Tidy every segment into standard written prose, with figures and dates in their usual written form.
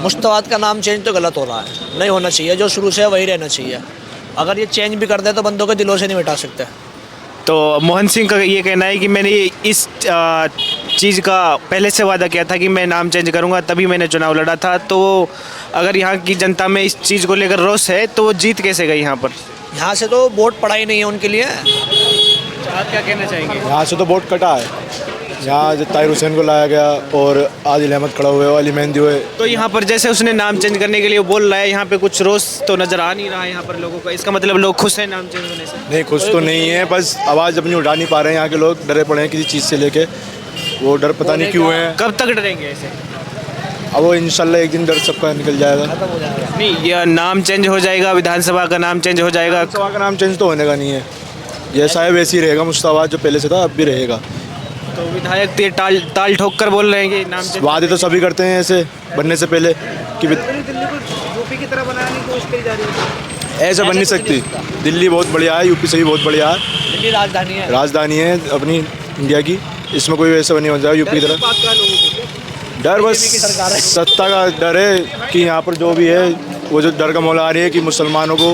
मुश्तबाद का नाम चेंज तो गलत हो रहा है, नहीं होना चाहिए। जो शुरू से है वही रहना चाहिए। अगर ये चेंज भी कर दे तो बंदों के दिलों से नहीं मिटा सकते। तो मोहन सिंह का ये कहना है कि मैंने इस चीज़ का पहले से वादा किया था कि मैं नाम चेंज करूंगा, तभी मैंने चुनाव लड़ा था। तो अगर यहाँ की जनता में इस चीज़ को लेकर रोष है तो वो जीत कैसे गई यहाँ पर? यहाँ से तो वोट पड़ा ही नहीं है उनके लिए। आप क्या कहना चाहेंगे? यहाँ से तो वोट कटा है। यहाँ जो ताहिर हुसैन को लाया गया और आदिल अहमद खड़ा हुए, अली मेहंदी हुए। तो यहाँ पर जैसे उसने नाम चेंज करने के लिए बोल रहा है, यहाँ पे कुछ रोष तो नज़र आ नहीं रहा है यहाँ पर लोगों का। इसका मतलब लोग खुश हैं नाम चेंज होने से? नहीं, खुश तो नहीं है, बस आवाज़ अपनी उठा नहीं पा रहे हैं। यहाँ के लोग डरे पड़े हैं किसी चीज़ से लेके। वो डर पता नहीं क्यों है। कब तक डरेंगे ऐसे? अब वो इंशाल्लाह एक दिन डर सबका निकल जाएगा। नहीं, ये नाम चेंज हो जाएगा, विधानसभा का नाम चेंज हो जाएगा। विधानसभा का नाम चेंज तो होने का नहीं है। जैसा है वैसे ही रहेगा। मुश्ताबाद जो पहले से था अब भी रहेगा। तो विधायक तो ये ताल ठोक कर बोल रहे हैं कि नाम चेंज। वादे तो सभी करते हैं ऐसे बनने से पहले कि दिल्ली को यूपी की तरह बनाने की कोशिश करी जा रही है। ऐसा बन नहीं सकती। दिल्ली बहुत बढ़िया है, यूपी से भी बहुत बढ़िया है। दिल्ली राजधानी है, राजधानी है अपनी इंडिया की। इसमें कोई वैसा नहीं हो जाएगा यूपी की तरह। डर बस सत्ता का डर है कि यहाँ पर जो भी है वो जो डर का मौला आ रही है कि मुसलमानों को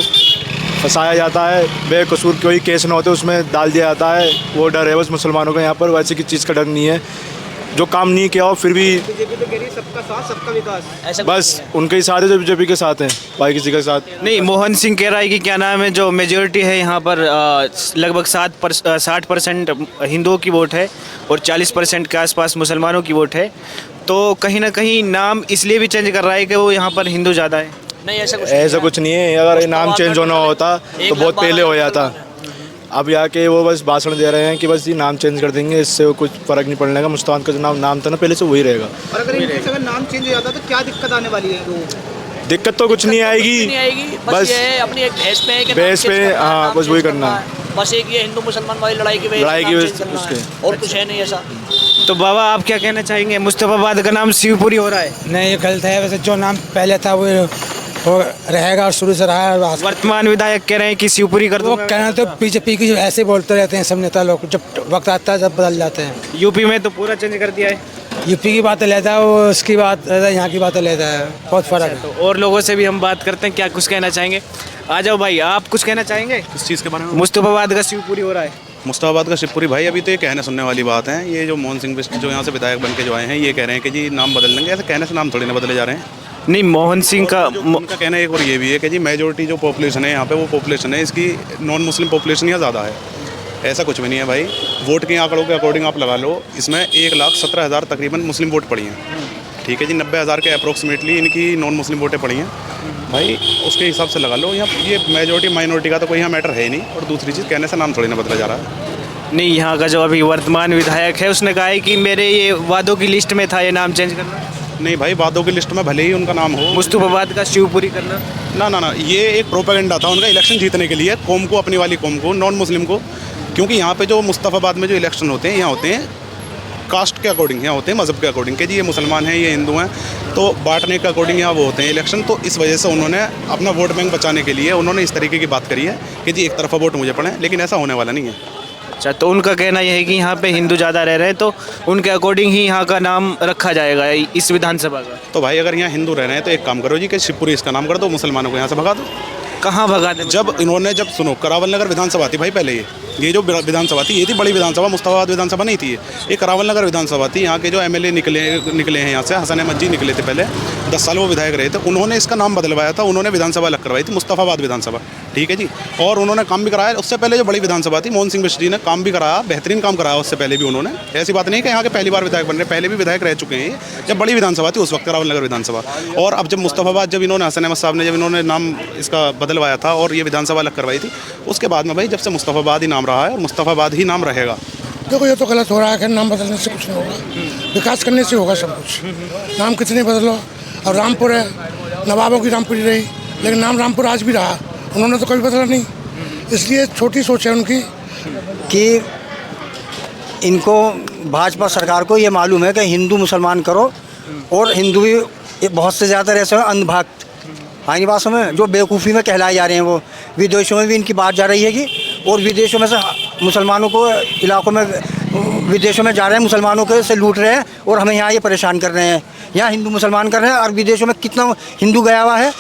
फंसाया जाता है, बेकसूर कोई केस ना होते उसमें डाल दिया जाता है। वो डर है बस मुसलमानों का यहाँ पर। वैसे की चीज़ का डर नहीं है। जो काम नहीं किया हो फिर भी बीजेपी तो कह रही है सबका साथ सबका विकास। ऐसा बस उनके ही साथ है जो बीजेपी के साथ हैं, बाकी किसी के साथ नहीं, मोहन सिंह कह रहा है कि क्या नाम है, जो मेजोरिटी है यहाँ पर लगभग 60% हिंदुओं की वोट है और 40% के आसपास मुसलमानों की वोट है। तो कहीं ना कहीं नाम इसलिए भी चेंज कर रहा है कि वो यहाँ पर हिंदू ज़्यादा है। नहीं, ऐसा कुछ नहीं है। अगर ये नाम चेंज होना होता तो बहुत पहले हो जाता। अब यहाँ के वो बस भाषण दे रहे हैं कि बस ये नाम चेंज कर देंगे, इससे कुछ फ़र्क नहीं पड़ने का। मुश्ताबाद का जो नाम था ना पहले से वही रहेगा। और अगर नाम चेंज हो जाता तो क्या दिक्कत आने वाली है? दिक्कत तो कुछ नहीं आएगी। बस ये है अपनी एक भैंस पे है कि भैंस पे, हाँ, बस वही करना है। बस एक ये हिंदू मुसलमान वाली लड़ाई की उसके और कुछ है नहीं ऐसा। तो बाबा आप क्या कहना चाहेंगे? मुस्तफाबाद का नाम शिवपुरी हो रहा है। नहीं, ये गलत है। वैसे जो नाम पहले था वो रहेगा और शुरू से रहा है। वर्तमान विधायक कह रहे हैं कि शिवपुरी कर वो दो। कहना तो बीजेपी की ऐसे बोलते रहते हैं सब नेता लोग, जब वक्त आता है जब बदल जाते हैं। यूपी में तो पूरा चेंज कर दिया है। यूपी की बातें लेता है वो, उसकी बात लेता है, यहाँ की बातें लेता है। बहुत फ़र्क है। तो और लोगों से भी हम बात करते हैं, क्या कुछ कहना चाहेंगे? आ जाओ भाई, आप कुछ कहना चाहेंगे इस चीज़ के बारे में? मुस्तफाबाद का शिवपुरी हो रहा है। मुश्ताबाद का शिवपुरी भाई, अभी तो ये कहने सुनने वाली बात है। ये जो मोहन सिंह बिष्ट जो यहाँ से विधायक बन के जो आए हैं, ये कह रहे हैं कि जी नाम बदल देंगे। ऐसे कहने से नाम थोड़ी ना बदले जा रहे हैं। नहीं, मोहन सिंह का उनका कहना एक और ये भी है कि जी मेजोरिटी जो पॉपुलेशन है यहाँ पे, वो पॉपुलेशन है इसकी नॉन मुस्लिम पॉपुलेशन यहाँ ज़्यादा है। ऐसा कुछ भी नहीं है भाई। वोट के आंकड़ों के अकॉर्डिंग आप लगा लो, इसमें 1,17,000 तकरीबन मुस्लिम वोट पड़ी हैं। ठीक है जी, 90,000 के अप्रोक्सीमेटली इनकी नॉन मुस्लिम वोटें पड़ी हैं भाई। उसके हिसाब से लगा लो, यहाँ ये मेजोरिटी माइनॉरिटी का तो कोई यहाँ मैटर है ही नहीं। और दूसरी चीज़, कहने से नाम थोड़ी ना बदला जा रहा है। नहीं, यहाँ का जो अभी वर्तमान विधायक है उसने कहा है कि मेरे ये वादों की लिस्ट में था ये नाम चेंज करना। नहीं भाई, वादों की लिस्ट में भले ही उनका नाम हो, मुस्तफाबाद का शिवपुरी करना। ना, ये एक प्रोपेगेंडा था उनका इलेक्शन जीतने के लिए, कौम को, अपनी वाली कौम को, नॉन मुस्लिम को। क्योंकि यहाँ पे जो मुस्तफाबाद में जो इलेक्शन होते हैं, यहाँ होते हैं कास्ट के अकॉर्डिंग, यहाँ होते हैं मज़हब के अकॉर्डिंग कि जी ये मुसलमान हैं, ये हिंदू हैं, तो बांटने के अकॉर्डिंग यहाँ वो होते हैं इलेक्शन। तो इस वजह से उन्होंने अपना वोट बैंक बचाने के लिए उन्होंने इस तरीके की बात करी है कि जी एक तरफा वोट मुझे पड़े, लेकिन ऐसा होने वाला नहीं है। अच्छा, तो उनका कहना यह है कि यहाँ पे हिंदू ज़्यादा रह रहे हैं, तो उनके अकॉर्डिंग ही यहाँ का नाम रखा जाएगा इस विधानसभा का। तो भाई अगर यहाँ हिंदू रह रहे हैं तो एक काम करो जी कि शिवपुरी इसका नाम कर दो, मुसलमानों को यहाँ से भगा दो। कहाँ भगा दें? जब सुनो, करावल नगर विधानसभा थी भाई पहले। ये जो विधानसभा थी, ये थी बड़ी विधानसभा, मुस्तफाबाद विधानसभा नहीं थी ये करावल नगर विधानसभा थी। यहाँ के जो एमएलए निकले हैं यहाँ से, हसन अहमद जी निकले थे पहले, 10 साल वो विधायक रहे थे। उन्होंने इसका नाम बदलवाया था, उन्होंने विधानसभा अलग करवाई थी, मुस्तफाबाद विधानसभा। ठीक है जी, और उन्होंने काम भी कराया। उससे पहले जो बड़ी विधानसभा थी, मोहन सिंह बिष्ट जी ने काम भी कराया, बेहतरीन काम कराया उससे पहले भी उन्होंने। ऐसी बात नहीं कि यहाँ के पहली बार विधायक बन रहे, पहले भी विधायक रह चुके हैं। जब बड़ी विधानसभा थी उस वक्त करावल नगर विधानसभा, और अब जब मुस्तफाबाद, जब इन्होंने हसन अहमद साहब ने जब इन्होंने नाम इसका बदलवाया था और ये विधानसभा अलग करवाई थी, उसके बाद में भाई जब से मुस्तफाबाद ही नाम रहा है और मुस्तफाबाद ही नाम रहेगा। देखो ये तो गलत हो रहा है कि नाम बदलने से कुछ नहीं होगा, विकास करने से होगा सब कुछ। नाम कितने बदलो, अब रामपुर है, नवाबों की रामपुरी रही, लेकिन नाम रामपुर आज भी रहा, उन्होंने तो कभी बदला नहीं। इसलिए छोटी सोच है उनकी कि इनको भाजपा सरकार को ये मालूम है कि हिंदू मुसलमान करो, और हिंदू भी बहुत से ज़्यादा ऐसे हैं अंधभक्त, आइनी बात में जो बेवकूफ़ी में कहलाए जा रहे हैं। वो विदेशों में भी इनकी बात जा रही है कि, और विदेशों में से मुसलमानों को इलाकों में विदेशों में जा रहे हैं, मुसलमानों के से लूट रहे हैं और हमें यहाँ ये परेशान कर रहे हैं। यहाँ हिंदू मुसलमान कर रहे हैं और विदेशों में कितना हिंदू गया हुआ है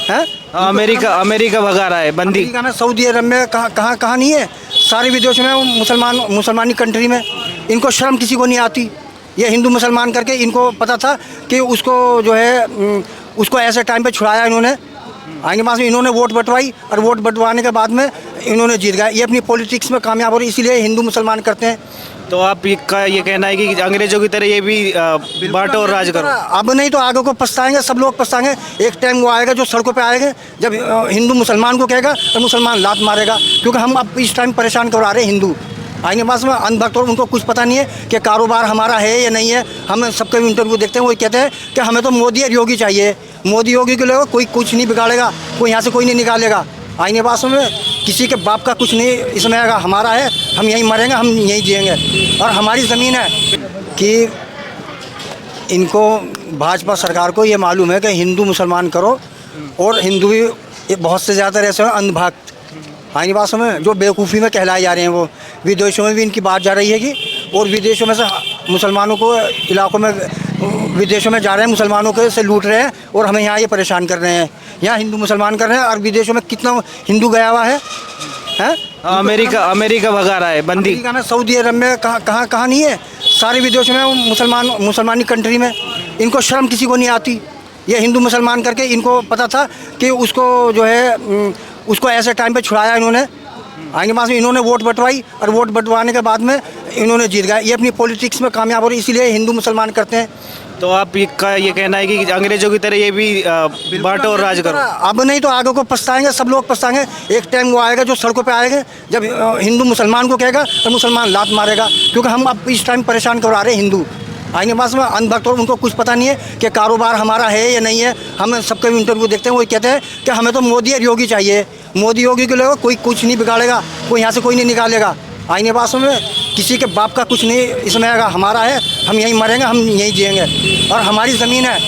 हैं? अमेरिका भगा रहा है बंदी। अमेरिका में, सऊदी अरब में, कहाँ नहीं है, सारे विदेशों में मुसलमानी कंट्री में। इनको शर्म किसी को नहीं आती। ये हिंदू मुसलमान करके इनको पता था कि उसको जो है उसको ऐसे टाइम पे छुड़ाया इन्होंने। आगे पास में इन्होंने वोट बंटवाई और वोट बंटवाने के बाद में इन्होंने जीत गया। ये अपनी पॉलिटिक्स में कामयाब हो रही, इसीलिए हिंदू मुसलमान करते हैं। तो आप ये कहना है कि अंग्रेजों की तरह ये भी बांटो और राज करो। अब नहीं तो आगे को पछताएंगे, सब लोग पछताएंगे। एक टाइम वो आएगा जो सड़कों पे आएंगे, जब हिंदू मुसलमान को कहेगा तो मुसलमान लात मारेगा, क्योंकि हम अब इस टाइम परेशान करवा रहे हैं हिंदू। आएंगे पास में अंधभक्त और उनको कुछ पता नहीं है कि कारोबार हमारा है या नहीं है। हम सबके इंटरव्यू देखते हैं, वो कहते हैं कि हमें तो मोदी और योगी चाहिए। मोदी योगी के लिए कोई कुछ नहीं बिगाड़ेगा, कोई यहाँ से कोई नहीं निकालेगा। आएंगे पास में किसी के बाप का कुछ नहीं इसमें आएगा। हमारा है, हम यहीं मरेंगे, हम यहीं जिएंगे और हमारी ज़मीन है। कि इनको भाजपा सरकार को ये मालूम है कि हिंदू मुसलमान करो और हिंदू भी बहुत से ज़्यादातर ऐसे हैं अंधभक्त। आएंगे बात में जो बेवकूफ़ी में कहलाए जा रहे हैं, वो विदेशों में भी इनकी बात जा रही है कि और विदेशों में से मुसलमानों को इलाकों में विदेशों में जा रहे हैं, मुसलमानों के से लूट रहे हैं और हमें यहाँ ये परेशान कर रहे हैं। यहाँ हिंदू मुसलमान कर रहे हैं और विदेशों में कितना हिंदू गया हुआ है हैं? अमेरिका भगा रहा है बंदी। अमेरिका में, सऊदी अरब में, कहाँ नहीं है, सारे विदेशों में मुसलमानी कंट्री में। इनको शर्म किसी को नहीं आती। ये हिंदू मुसलमान करके इनको पता था कि उसको जो है उसको ऐसे टाइम पे छुड़ाया इन्होंने। आगे पास में इन्होंने वोट बंटवाई और वोट बंटवाने के बाद में इन्होंने जीत गया। ये अपनी पॉलिटिक्स में कामयाब हो रही, इसीलिए हिंदू मुसलमान करते हैं। तो आप ये कहना है कि अंग्रेजों की तरह ये भी बांटो और राज करो। अब नहीं तो आगे को पछताएंगे, सब लोग पछताएंगे। एक टाइम वो आएगा जो सड़कों पे आएंगे, जब हिंदू मुसलमान को कहेगा तो मुसलमान लात मारेगा, क्योंकि हम अब इस टाइम परेशान करवा रहे हैं हिंदू। आएंगे पास में अंधभक्त और उनको कुछ पता नहीं है कि कारोबार हमारा है या नहीं है। हम सबके इंटरव्यू देखते हैं, वो कहते हैं कि हमें तो मोदी और योगी चाहिए। मोदी योगी के लिए कोई कुछ नहीं बिगाड़ेगा, कोई यहाँ से कोई नहीं निकालेगा। आएंगे पास में किसी के बाप का कुछ नहीं इसमें आएगा। हमारा है, हम यहीं मरेंगे, हम यहीं जिएंगे और हमारी ज़मीन है।